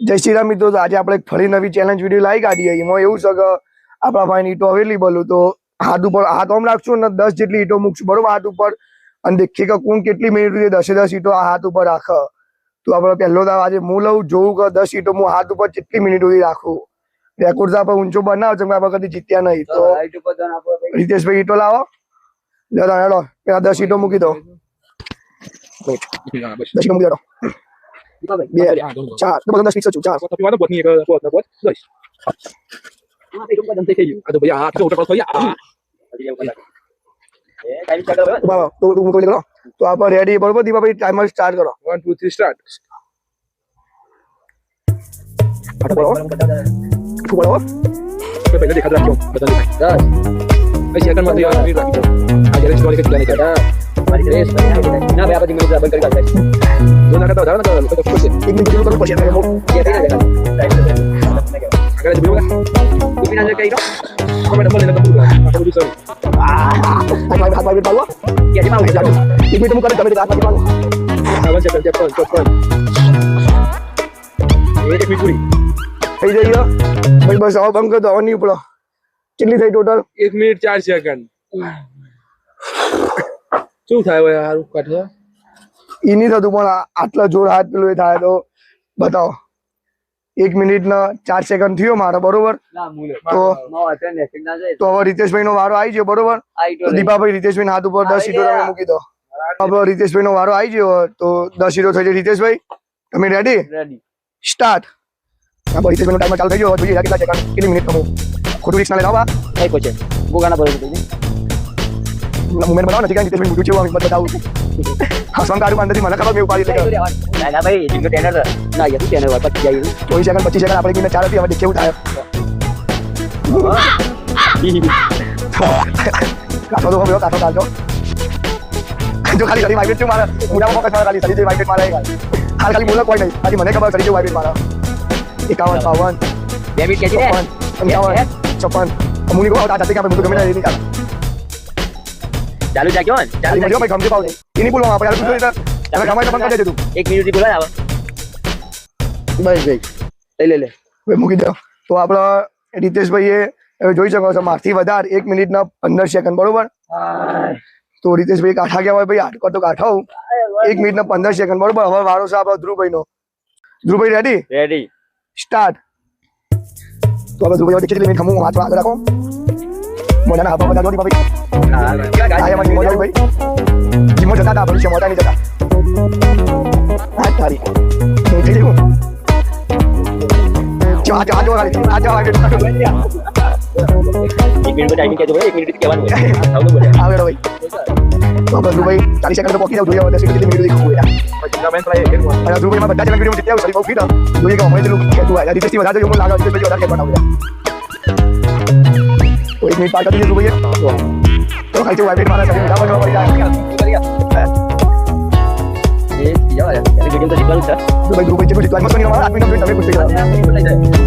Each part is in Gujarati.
જય શ્રી રામ મિત્રો. તો આજે આપણે ફરી નવી ચેલેન્જ વિડીયો લાવી કાઢીએ. એમાં એવું છે કે આપણા ભાઈ ઈટો અવેલેબલ તો હાથ ઉપર હાથ આમ રાખશું ને 10 જેટલી ઈટો મૂકશું બરોબર હાથ ઉપર, અને દેખીએ કે કોણ કેટલી મિનિટ સુધી 10 ઈટો આ હાથ ઉપર રાખે. તો આપણે પહેલો દાવ આજે હું લઉં, જોઉં કે 10 ઈટો હું હાથ ઉપર કેટલી મિનિટ સુધી રાખું. રેકોર્ડ તો આપણે ઊંચો બનાવ છે, આપણે કદી જીત્યા નહીં. તો રીતેશભાઈ ઈટો લાવો, હેડો પેલા 10 ઈટો મૂકી દો. 10 ઈટો મૂકી દો. 2 4 તો બધા 10 ફિક્સ છે. 4 તો પીવાનો બોટ ની એક બોટ 10 આ તો કોઈ દંતે થઈ ગયું. આ તો ભઈ આ તો ઉઠો થઈ આ ટાઈમ સ્ટાર્ટ કરો બાબા. તો તું કોઈ કરો તો આપણે રેડી બરોબર દીપાભાઈ, ટાઈમર સ્ટાર્ટ કરો. 1 2 3 સ્ટાર્ટ. આ તો બોલો શું બોલો તો પહેલા દેખા રાખો બધા દેખાય 10 પછી સેકન્ડ માં તો રાખી દો. આ જયારે સ્ટોરી કે પ્લાન કરે મારી રેસ ના બે આપણે મિનિટ બંધ કરી કાઢે. જો ના કરતા વધારે ના કરો તો ખુશ એક મિનિટ કરવું પડશે. આગળ જ બોલો કોપી ના કઈ રો કોમેન્ટ બોલે તો બોલો આ બધું સોરી હાથ મારી પાડો કે જે મારું જાડો એક મિનિટ મુકરે તમે હાથ મારી પાડો. આ વચ્ચે ચેક કરો એક મિનિટ પૂરી થઈ ગઈ. ભાઈ બસ આવ બંધ કરો ઓન નહીં પડો. કેટલી થઈ ટોટલ? 1 minute 4 second. શું થાય ભાઈ હારું કાઢો ઈ નહીં થતું, પણ આટલા જોર હાથ પેલું એ થાય તો બતાવો. 1 મિનિટ ને 4 સેકન્ડ થયો મારો બરોબર. તો હવે રીતેશભાઈ નો વારો આવી ગયો બરોબર. દીપાભાઈ રીતેશભાઈ હાથ ઉપર 10 ઈટો તમે મૂકી દો. હવે રીતેશભાઈ નો વારો આવી ગયો તો 10 ઈટો થઈ જાય. રીતેશભાઈ તમે રેડી? Ready start. આપણે રીતેશભાઈ નો ટાઈમર ચાલુ થઈ ગયો. જોઈએ કેટલા સેકન્ડ કેટલી મિનિટ તમે ખોટું રિસ્ક ના લેવા કઈ પહોંચે બોગાના બરોબર મુમેન્ટ બનાવો નથી. કઈ રીતે હું પૂછ્યું બતાવું હસવાન કાઢું અંદરથી મને ખબર મેં ઉપાડી ના ભાઈ જીંગો ટેનર ના યાર ટેનર પર પતી જાય 20 સેકન્ડ 25 સેકન્ડ આપણે મિનિટ 4 હતી. હવે કેવું થાય કાઢો તો હવે કાઢો કાઢો જો ખાલી ખાલી વાઇબ્રેટ છું મારા મુડા ફોકસ મારા ખાલી સરી વાઇબ્રેટ મારા ખાલી બોલો કોઈ નહીં. બાકી મને ખબર સરી વાઇબ્રેટ મારા 51 52 2 મિનિટ કેજી ને 55 56 અમુની કો આ જાતે કે આપણે બધું ગમે નહીં ચાલે ચાલુ જા ક્યાં ચાલુ જા ભાઈ ગમજે પાઉ ઇની બોલવા આપણે યાર પૂછો તમે કમાઈ તો બંધ કરી દે તું 1 મિનિટ થી બોલા આવ બસ ભાઈ લે હવે મૂકી દો. તો આપણો રીતેશભાઈ એ જોઈ શકો છો મારથી વધારે 1 મિનિટ ના 15 સેકન્ડ બરોબર. તો રીતેશભાઈ કાઠા ગયા હોય ભાઈ આટકો તો કાઠાઉ 1 મિનિટ ના 15 સેકન્ડ બરોબર. હવે વારો છે આપણો ધ્રુવભાઈ નો. ધ્રુવભાઈ રેડી? Ready start. તો આપણે ધ્રુવભાઈ કેટલી મિનિટ ખમું હાથ આગળ રાખો મોઢાના હાથ બધા જોડી ભાઈ આયા મને મોઢા ભાઈ જીમો જતા હતા ભવિષ્ય મોઢા નહીં જતા આ તારી થઈ ગયું. જો આ મિનિટ ટાઈમિંગ કે જો 1 મિનિટ કહેવાનું આવડો બોલે આવડો ભાઈ. તો આપણે ધ્રુવભાઈ 40 સેકન્ડ તો પોકી જાવ. જોઈએ 10 કેટલી મિનિટ દેખું યાર પછી કમેન્ટ ટ્રાય કર્યું અને ધ્રુવભાઈ માં બધા વિડિયો જીત્યા સરી બહુ ફીટ જોઈએ કે અમે જેટલું કે તું આ રીતેશથી વધારે જો મને લાગે છે વધારે કે બનાવ યાર. તો 1 મિનિટ પાર કરી દીધું ભાઈ. તો ખાઈ જો વાઇબ્રેટ મારા શરીર ડાબા પડી જાય એ યાર વિડિયો તો જીતવાનું છે. તો ભાઈ ગ્રુપ છે જીતવાનું મત નહીં મારા આદમી તમે પૂછ ગયા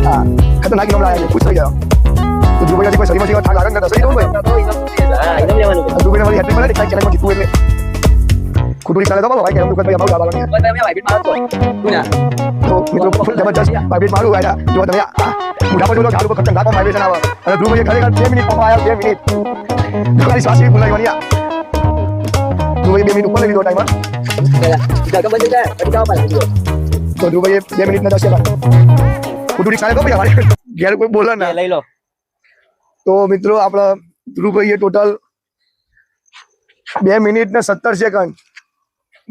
હા ખતરનાક નામ લાયા પૂછ ગયા. તો ગ્રુપ માં કોઈ શરીરમાં ઠાક આગળ કરતા સહી તો ભાઈ હા એકદમ લેવાનું. ગ્રુપ માં હેડ મને દેખાય ચેલેન્જ માં જીતું એટલે ખુદુરી ચાલે તો ભાઈ કેમ દુકાન ભાઈ આવું આવવાનું છે તમે વાઇબ્રેટ મારો છો તું તો મિત્રો ફૂલ જબરદસ્ત વાઇબ્રેટ મારું આયા જો તમે મુઢા પર જો ચાલુ પર ખતરનાક વાઇબ્રેશન આવે અને ગ્રુપ માં ખરેખર 2 મિનિટ પર આયા 2 મિનિટ ખાલી શ્વાસ બી બોલાવવાની આ તો 2 મિનિટ ઉપર લીધો ટાઈમર જગા બંધ જાય પછી જાવ પાછો તો જો ભાઈ 2 મિનિટ ના 10 સેકન્ડ ખુદુરી ચાલે તો ભાઈ અમારે ઘેર કોઈ બોલે ના લઈ લો. તો મિત્રો આપણા ધ્રુવભાઈએ ટોટલ 2 મિનિટ ને 17 સેકન્ડ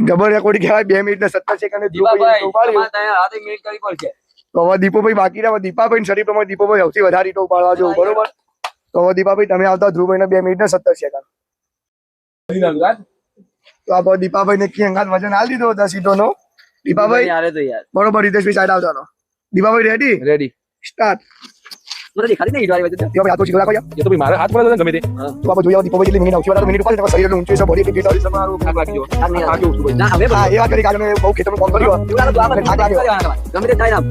ડબલ રેકોર્ડ કહેવાય. 2 મિનિટ ને 17 સેકન્ડ ધ્રુવભાઈ ઉપાડ્યો. હાથે મિનિટ કરી પડશે. તો હવે દીપોભાઈ બાકી રહ્યા. દીપાભાઈ શરીર પ્રમાણે દીપોભાઈ સૌથી વધારે ઈટો ઉપાડવા જો બરોબર. તો હવે દીપાભાઈ તમે આવતા ધ્રુવભાઈ ને 2 મિનિટ ને 17 સેકન્ડ. તો આપણે દીપાભાઈ ને કિંગાત વજન આલ દીધો 10 ઈટો નો. દીપાભાઈ બરોબર રીતેશભાઈ સાઈડ આવતા. દીપાભાઈ રેડી? Ready start. મને દેખાતી નહીં ઈટવાળી વજન તો ભાઈ આ તો ચીકલા કોયા એ તો ભાઈ મારા હાથ પર ગમે તે. તો આપણે જોઈએ દીપાભાઈ કેટલી મિનિટ આવશે વધારે મિનિટ ઉપર તો શરીર ઊંચું છે બોડી કેટલી ઈટવાળી તમારું ખાક લાગી ગયો ખાક નહીં લાગ્યો ના હવે હા એ વાત કરી કાજને બહુ ખેતરમાં ફોન કર્યો એવું તો આપણે ખાક લાગ્યો ગમે તે થાય ના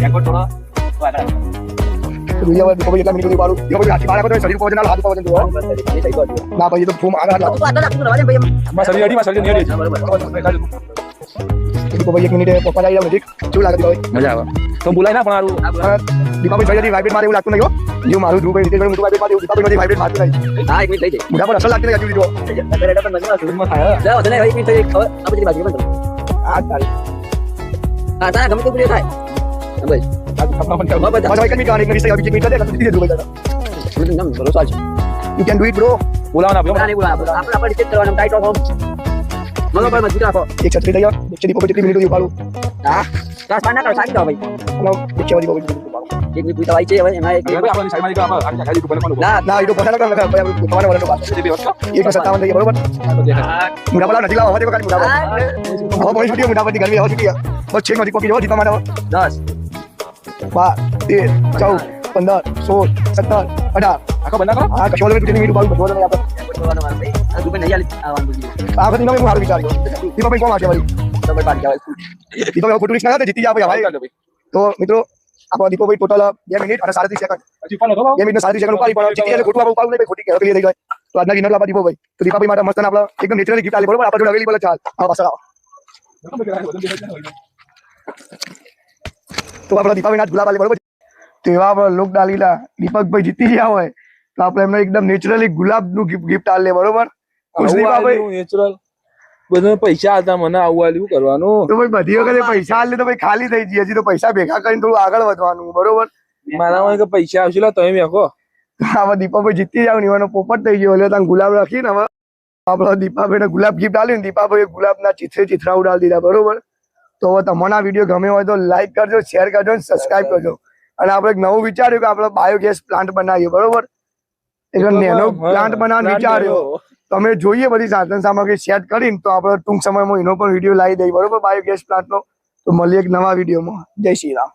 રેકોર્ડ થોડો આગળ રૂયા દીપાભાઈ કેટલા મિનિટ ઉપાડું દીપાભાઈ હાથ મારા પર શરીર પર વજન હાથ પર વજન દો ના ભાઈ તો ફૂમ આગળ હાથ લાગો તો આટલા રાખું રવા દે ભાઈ બસ શરીર અડી માં શરીર નહીં અડી બરોબર દીપાભાઈ 1 મિનિટ પપ્પા આવી જાવ નજીક શું લાગે દીપાભાઈ મજા આવે તો બોલાય ના પણ દીપાભાઈ જોઈ વાઇબ્રેટ મારે એવું લાગતું નહીં હો જો મારું ધ્રુવ ભાઈ રીતે મોટું વાઇબ્રેટ મારે દીપાભાઈ નથી વાઇબ્રેટ મારતું નહીં હા 1 મિનિટ થઈ જાય મોટા પર અસર લાગતી નહીં હજુ લીધો અત્યારે પણ મજા સુરમાં થાય જાવ તને 1 મિનિટ થઈ ખબર આ બધી બાજુ બંધ આ તારી હા તારા ગમે તો પૂરી થાય બસ બસ એક મિનિટ એક મિનિટ અભી મિનિટ દે તો ધીરે ધીરે મને નમ બોલો સાચ you can do it bro બોલાવના બોલા નહીં બોલા આપણે ડિસ્કસ કરવાનું ટાઈટ ઓફ હોમ મગો પર મત રાખો એક છત્રી તૈયાર એક દીપાભાઈ 3 મિનિટ ઉપાડું હા તાસ પાના કરો સાચી દો ભાઈ હેલો એક દીપાભાઈ એક મિનિટ પૂછતા વાઈ છે હવે એમાં એક આપણી સાઈડમાં દીકરા આપણે આગળ ગાડી ઉપર ના ના એ તો પછાડ કર લખા ભાઈ તમારે વળનો વાત જે બે વસ્તુ 157 થઈ બરોબર મુડા બોલા નથી લાવો હવે કાલી મુડા હવે બોલી છૂટી મુડા પરથી ગરમી હવે છૂટી બસ છેક માંથી કોપી જો દીપા માટે 10 12 13 14 15 16 17 18 આખો બંધ કરો આ કશો વાળો મિનિટ ઉપાડું બધું આપણે બોલવાનો માર ભાઈ આ દુબઈ નહીં આવવાનું બોલી આ બધી નવી મારું વિચાર દીપાભાઈ કોણ આવશે વાળી ડબલ પાડી આવે દીપાભાઈ ખોટું રિસ્ક ના જીતી જાય ભાઈ તો મિત્રો આપણો દીપાભાઈ ટોટલ 2 મિનિટ અને 37 સેકન્ડ હજી પણ હતો 2 મિનિટ 37 સેકન્ડ ઉપાડી પણ જીતી એટલે ખોટું આપણે ઉપાડું નહીં ખોટી કે ક્લિયર થઈ જાય તો આજના વિનર આપણા દીપાભાઈ તો દીપાભાઈ માટે મસ્ત આપણે એકદમ નેચરલી ગિફ્ટ આલી બરોબર આપણા જોડે અવેલેબલ ચાલ આ પાછળ આવો તો આપણા દીપાભાઈ ના ગુલાબ આલી બરોબર તો એવા આપણે લોક ડાલીલા દીપકભાઈ જીતી ગયા હોય તો આપણે એમને એકદમ નેચરલી ગુલાબનું ગિફ્ટ આલે બરોબર ખુશ દીપાભાઈ નેચરલ બધા પૈસા હતા મને આવું આલ્યું કરવાનું તો ભાઈ બધી વખતે પૈસા આલે તો ભાઈ ખાલી થઈ જઈએ હજી તો પૈસા ભેગા કરીને થોડું આગળ વધવાનું બરોબર મારામાં કે પૈસા આવશે લા તમે મેકો હવે દીપાભાઈ જીતી જાવ ને એનો પોપટ થઈ ગયો એટલે ત્યાં ગુલાબ રાખીને હવે આપણો દીપાભાઈને ગુલાબ ગિફ્ટ આલ્યું ને દીપાભાઈએ ગુલાબના ચિત્રા ઉડાડી દીધા બરોબર તો હવે તમને આ વિડીયો ગમ્યો હોય તો લાઈક કરજો શેર કરજો અને સબસ્ક્રાઇબ કરજો અને આપણે એક નવું વિચાર્યું કે આપણે બાયોગેસ પ્લાન્ટ બનાવીએ બરોબર એટલે નેનો પ્લાન્ટ બનાવવાનું વિચાર્યો તમે જોઈએ બધી સાધન સામગ્રી સેટ કરીને તો આપણે ટૂંક સમયમાં એનો પણ વિડીયો લાવી દઈએ બરોબર બાયોગેસ પ્લાન્ટનો તો મળીએ એક નવા વિડીયોમાં જય શ્રી રામ